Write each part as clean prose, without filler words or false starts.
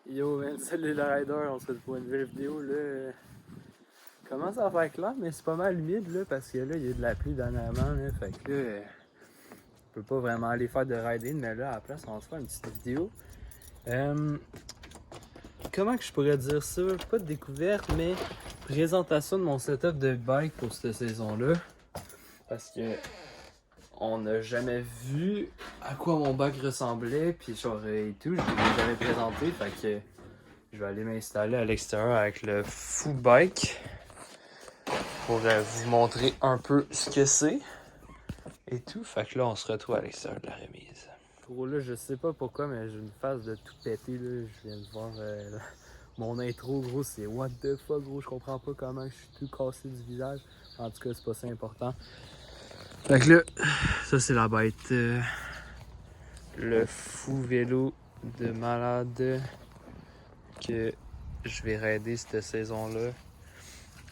Yo man, salut le rider, on se retrouve pour une nouvelle vidéo là. Commence à faire clair, mais c'est pas mal humide là parce que là il y a de la pluie dernièrement là. Fait que là, je peux pas vraiment aller faire de riding, mais là à la place on va se faire une petite vidéo. Comment que je pourrais dire ça? Pas de découverte, mais présentation de mon setup de bike pour cette saison-là. Parce que on n'a jamais vu à quoi mon bike ressemblait, puis genre et tout, je l'ai jamais présenté, fait que je vais aller m'installer à l'extérieur avec le full bike pour vous montrer un peu ce que c'est et tout. Fait que là, on se retrouve à l'extérieur de la remise. Gros, là, je sais pas pourquoi, mais j'ai une phase de tout péter, là. Je viens de voir mon intro, gros, c'est what the fuck, gros. Je comprends pas comment je suis tout cassé du visage. En tout cas, c'est pas ça important. Fait que là, ça, c'est la bête. Le fou vélo de malade que je vais raider cette saison-là.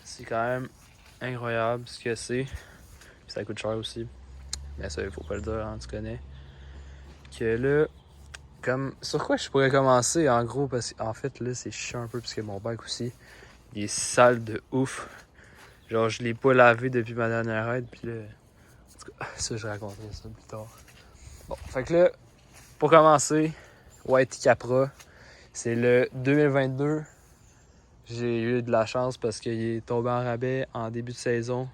C'est quand même incroyable ce que c'est. Ça coûte cher aussi. Mais ça, il faut pas le dire, hein, tu connais. Que là, comme. Sur quoi je pourrais commencer en gros? Parce qu'en fait, là, c'est chiant un peu parce que mon bike aussi, il est sale de ouf. Genre, je l'ai pas lavé depuis ma dernière raid. Puis là, en tout cas, ça, je raconterai ça plus tard. Bon, fait que là, pour commencer, White Capra, c'est le 2022. J'ai eu de la chance parce qu'il est tombé en rabais en début de saison.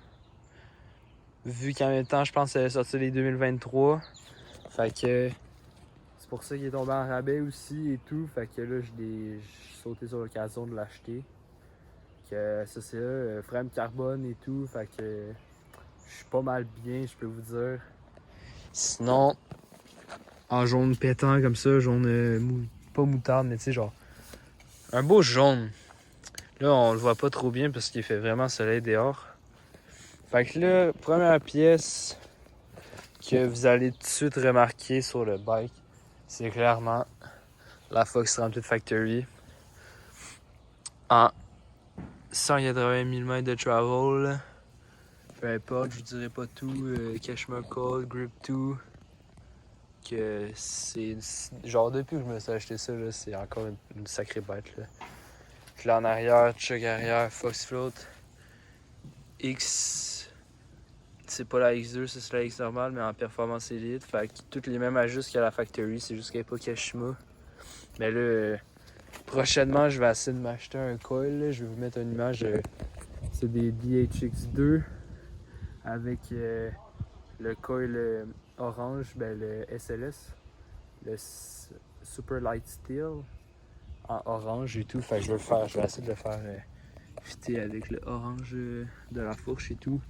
Vu qu'en même temps, je pense que ça allait sortir les 2023. Fait que c'est pour ça qu'il est tombé en rabais aussi et tout. Fait que là, j'ai sauté sur l'occasion de l'acheter. Que ça, c'est là, frame carbone et tout. Fait que je suis pas mal bien, je peux vous dire. Sinon, en jaune pétant comme ça, jaune pas moutarde, mais tu sais, genre un beau jaune. Là, on le voit pas trop bien parce qu'il fait vraiment soleil dehors. Fait que là, première pièce que vous allez tout de suite remarquer sur le bike, c'est clairement la Fox 38 Factory en 180 mm de travel. Peu importe, je vous dirai pas tout. Cashmere Code, Grip 2. Que c'est. Genre, depuis que je me suis acheté ça, là, c'est encore une sacrée bête. Là. Puis là en arrière, choc arrière, Fox Float. X. C'est pas la X2, ça c'est la X normale, mais en performance élite. Fait que toutes les mêmes ajustes qu'à la Factory, c'est juste qu'elle n'est pas Kashima. Mais là, prochainement, je vais essayer de m'acheter un coil. Là. Je vais vous mettre une image. C'est des DHX2 avec le coil orange, ben, le SLS, le Super Light Steel en orange et tout. Fait que je vais essayer de le faire fitter avec le orange de la fourche et tout.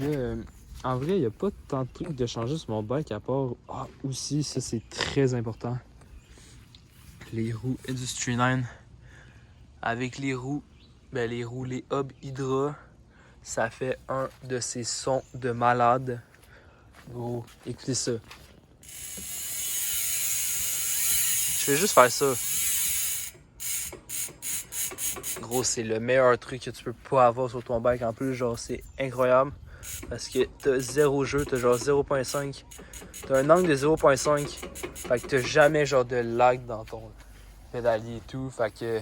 Là, en vrai, il n'y a pas tant de trucs de changer sur mon bike à part. Ah, aussi, ça c'est très important. Les roues Industry 9. Avec les roues, les Hub Hydra, ça fait un de ces sons de malade. Gros, écoutez ça. Je vais juste faire ça. Gros, c'est le meilleur truc que tu peux pas avoir sur ton bike. En plus, genre, c'est incroyable. Parce que t'as zéro jeu, t'as genre 0.5. T'as un angle de 0.5. Fait que t'as jamais genre de lag dans ton pédalier et tout. Fait que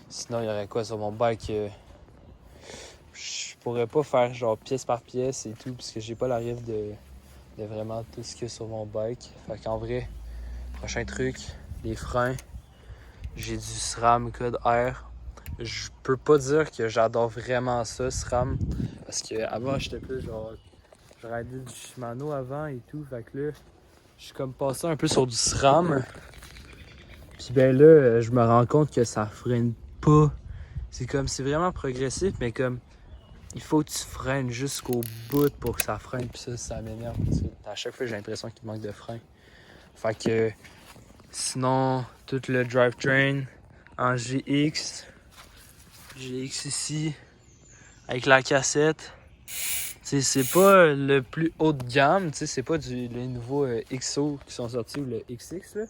sinon, il y aurait quoi sur mon bike? Je pourrais pas faire genre pièce par pièce et tout. Parce que j'ai pas la rive de vraiment tout ce qu'il y a sur mon bike. Fait qu'en vrai, prochain truc, les freins. J'ai du SRAM code R. Je peux pas dire que j'adore vraiment ça, SRAM. Parce que avant j'étais plus genre. Je ridais du Shimano avant et tout. Fait que là, je suis comme passé un peu sur du SRAM. Puis ben là, je me rends compte que ça freine pas. C'est comme, c'est vraiment progressif, mais comme, il faut que tu freines jusqu'au bout pour que ça freine. Puis ça m'énerve. À chaque fois, j'ai l'impression qu'il manque de frein. Fait que, sinon, tout le drivetrain en GX ici, avec la cassette. T'sais, c'est pas le plus haut de gamme, c'est pas les nouveaux XO qui sont sortis ou le XX, là.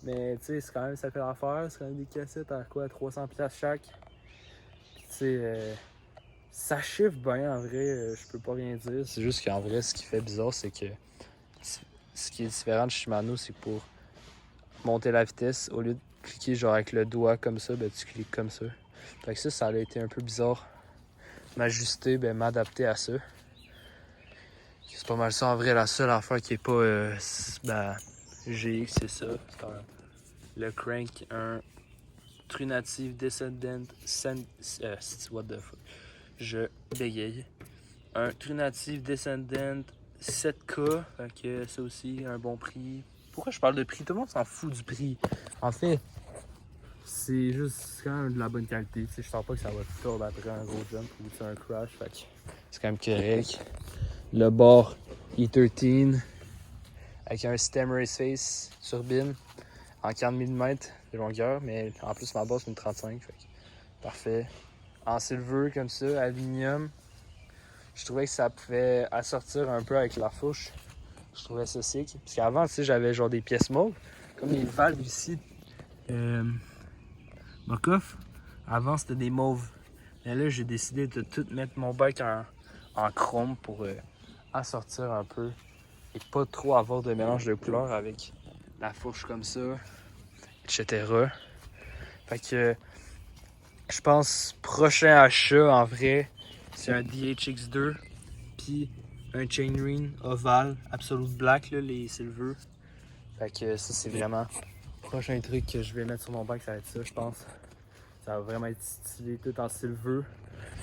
Mais c'est quand même, ça fait l'affaire, c'est quand même des cassettes à quoi, 300$ chaque. Ça chiffre bien en vrai, je peux pas rien dire. C'est juste qu'en vrai, ce qui fait bizarre, c'est que ce qui est différent de Shimano, c'est que pour monter la vitesse, au lieu de cliquer genre avec le doigt comme ça, ben tu cliques comme ça. Fait que ça a été un peu bizarre. M'ajuster, ben m'adapter à ça. C'est pas mal ça en vrai, la seule affaire qui est pas GX, c'est ça. Le crank, un Trunative Descendant what the fuck. Je bégaye. Un Trunative Descendant 7K, fait que ça aussi, un bon prix. Pourquoi je parle de prix? Tout le monde s'en fout du prix. En fait, c'est juste quand même de la bonne qualité. Je sens pas que ça va tout après un gros jump ou un crash, fait que c'est quand même correct. Le bord E13 avec un stem race face turbine en 40 mm de longueur, mais en plus ma base c'est une 35, fait que parfait. En silver comme ça, aluminium. Je trouvais que ça pouvait assortir un peu avec la fourche. Je trouvais ça sick. Parce qu'avant, tu sais, j'avais genre des pièces mauves, comme les valves ici. Mokoff. Avant, c'était des mauves. Mais là, j'ai décidé de tout mettre mon bike en chrome pour assortir un peu et pas trop avoir de mélange de couleurs avec la fourche comme ça, etc. Fait que je pense prochain achat en vrai, c'est un DHX2 puis un chainring ovale Absolute Black, là, les silver. Fait que ça c'est vraiment le prochain truc que je vais mettre sur mon bike, ça va être ça je pense. Ça va vraiment être stylé tout en silver.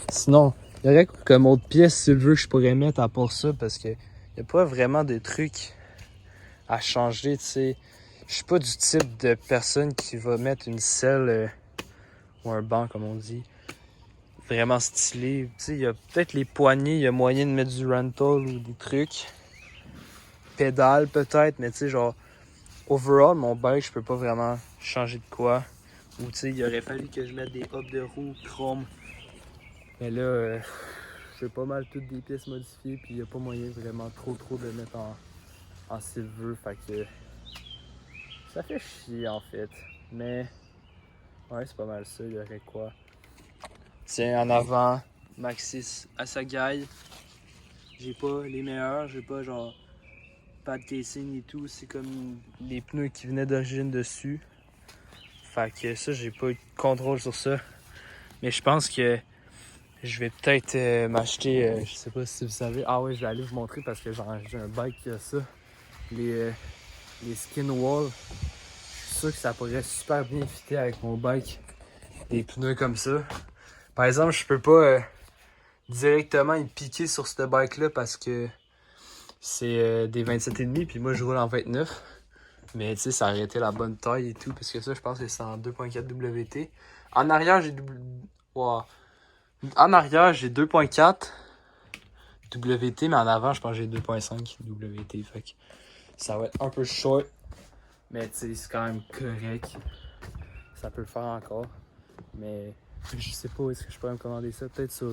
Sinon, il y aurait comme autre pièce silver que je pourrais mettre à part ça parce que il n'y a pas vraiment de trucs à changer, tu sais. Je suis pas du type de personne qui va mettre une selle ou un banc comme on dit vraiment stylé. Tu sais, il y a peut-être les poignées, il y a moyen de mettre du rental ou des trucs. Pédale peut-être, mais tu sais, genre, overall, mon bike, je peux pas vraiment changer de quoi. Ou tu sais, il aurait fallu que je mette des hubs de roue chrome. Mais là, j'ai pas mal toutes des pièces modifiées, puis il n'y a pas moyen vraiment trop de mettre en silver. Fait que ça fait chier en fait. Mais ouais, c'est pas mal ça. Il y aurait quoi? Tiens, en avant, Maxxis Assegai. J'ai pas les meilleurs, j'ai pas genre pas de casing et tout. C'est comme les pneus qui venaient d'origine dessus. Fait que ça, j'ai pas eu de contrôle sur ça. Mais je pense que je vais peut-être m'acheter, je sais pas si vous savez. Ah ouais, je vais aller vous montrer parce que j'ai un bike qui a ça. Les skin wall. Je suis sûr que ça pourrait super bien fitter avec mon bike. Des pneus comme ça. Par exemple, je peux pas directement y piquer sur ce bike là parce que c'est des 27,5 puis moi je roule en 29. Mais tu sais, ça aurait été la bonne taille et tout parce que ça, je pense que c'est en 2.4 WT. En arrière, j'ai wow. En arrière, j'ai 2.4 WT, mais en avant, je pense que j'ai 2.5 WT. Fait que ça va être un peu short, mais tu sais, c'est quand même correct. Ça peut le faire encore. Mais je sais pas où est-ce que je pourrais me commander ça. Peut-être sur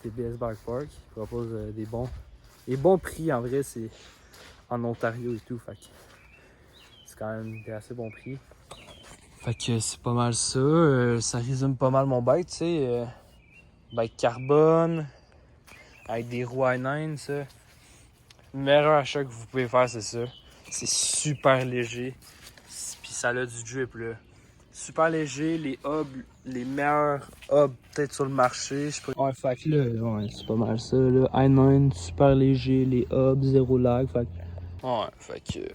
TBS Bike Park. Ils proposent des bons prix. En vrai, c'est en Ontario et tout. Fait que c'est quand même des assez bons prix. Fait que c'est pas mal ça. Ça résume pas mal mon bike, tu sais. Bike carbone, avec des roues i9, ça. Le meilleur achat que vous pouvez faire, c'est ça. C'est super léger. Puis ça a du drip, là. Super léger, les hubs, les meilleurs hubs peut-être sur le marché. Ouais, fait que là, ouais, c'est pas mal ça, là. i9, super léger, les hubs, zéro lag. Fait que... Ouais, fait que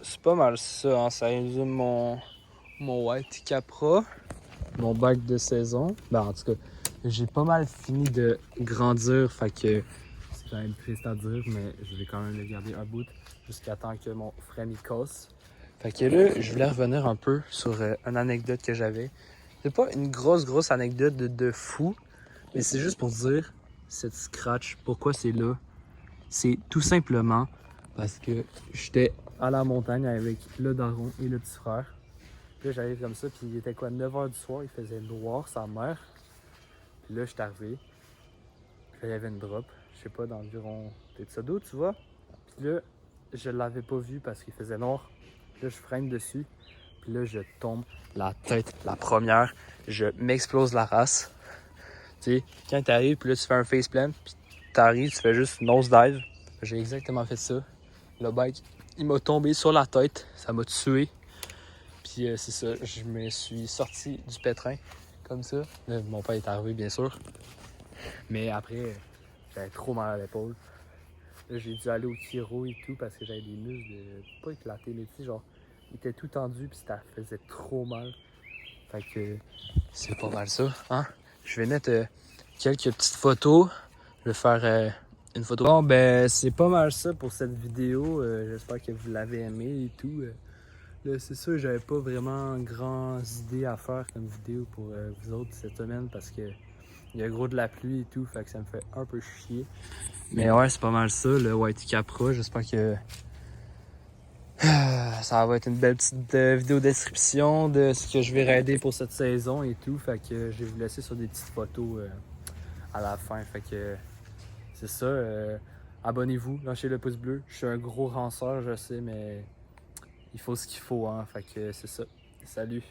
c'est pas mal ça, hein. Ça résume mon White Capra, mon bike de saison. Ben, en tout cas, j'ai pas mal fini de grandir, fait que c'est quand même triste à dire, mais je vais quand même le garder un bout jusqu'à temps que mon frère m'y casse. Fait que là, je voulais revenir un peu sur une anecdote que j'avais. C'est pas une grosse anecdote de fou, mais c'est juste pour dire cette scratch, pourquoi c'est là. C'est tout simplement parce que j'étais à la montagne avec le daron et le petit frère. Puis là, j'arrive comme ça, puis il était quoi, 9h du soir, il faisait noir, sa mère. Puis là, je suis arrivé. Puis là, il y avait une drop, je sais pas, d'environ peut-être ça d'eau, tu vois. Puis là, je l'avais pas vu parce qu'il faisait noir. Puis là, je freine dessus. Puis là, je tombe la tête, la première. Je m'explose la race. Tu sais, quand t'arrives, puis là, tu fais un faceplant. Puis t'arrives, tu fais juste nose dive. J'ai exactement fait ça. Le bike, il m'a tombé sur la tête. Ça m'a tué. Puis Puis c'est ça, je me suis sorti du pétrin comme ça. Là, mon père est arrivé bien sûr. Mais après, j'avais trop mal à l'épaule. Là, j'ai dû aller au chiro et tout parce que j'avais des muscles pas éclatés, mais tu sais, genre, ils étaient tout tendus puis ça faisait trop mal. Fait que c'est pas mal ça, hein? Je vais mettre quelques petites photos. Je vais faire une photo. Bon, ben, c'est pas mal ça pour cette vidéo. J'espère que vous l'avez aimé et tout. Là, c'est sûr, j'avais pas vraiment grandes idées à faire comme vidéo pour vous autres cette semaine parce que il y a gros de la pluie et tout, fait que ça me fait un peu chier. Mais ouais, c'est pas mal ça, le Whitey Capra. J'espère que ça va être une belle petite vidéo description de ce que je vais raider pour cette saison et tout. Fait que je vais vous laisser sur des petites photos à la fin. Fait que c'est ça. Abonnez-vous, lâchez le pouce bleu. Je suis un gros ranceur, je sais, mais il faut ce qu'il faut, hein. Fait que c'est ça. Salut!